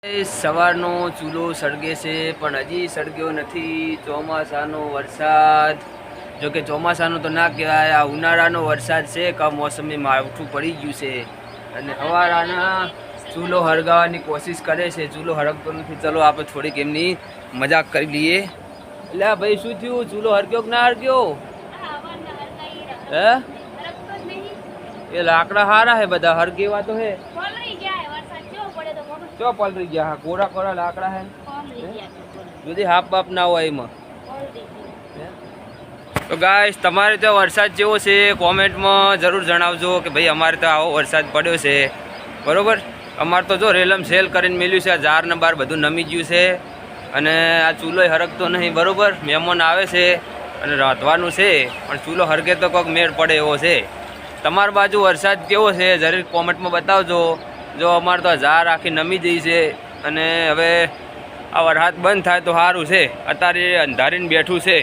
સવારનો ચૂલો સળગે છે પણ હજી સળગ્યો નથી. ચોમાસાનો વરસાદ, જો કે ચોમાસાનો તો ના કહેવાય, આ ઉનાળાનો વરસાદ છે. કમોસમી માવઠું પડી ગયું છે અને સવારના ચૂલો હળગાવવાની કોશિશ કરે છે. ચૂલો હળગતો નથી. ચલો આપણે થોડીક એમની મજાક કરી લઈએ. એટલે ભાઈ શું થયું? ચૂલો હળગ્યો કે ના હળગ્યો? હે, એ લાકડા હારા હે, બધા હળગેવા તો હે. ચો પલરી ગયા? હા, કોરા કોરા લાકડા હે. જુદી હાફ બાપ ના હોય એમાં. તો ગાઈસ, તમારે તો વરસાદ જેવો છે કોમેન્ટમાં જરૂર જણાવજો કે ભાઈ અમારે તો આવો વરસાદ પડ્યો છે. બરોબર, અમારે તો જો રેલમ સેલ કરીને મેલ્યું છે. આ ઝાર ને બાર બધું નમી ગયું છે અને આ ચૂલો હરગતો નહીં. બરોબર, મહેમાન આવે છે અને રાંધવાનું છે પણ ચૂલો હરગે તો કોઈક મેળ પડે એવો છે. તમારી બાજુ વરસાદ કેવો છે જરીક કોમેન્ટમાં બતાવજો. જો અમારે તો ઝાર આખી નમી જઈ છે અને હવે આ વરસાદ બંધ થાય તો સારું છે. અત્યારે અંધારીને બેઠું છે.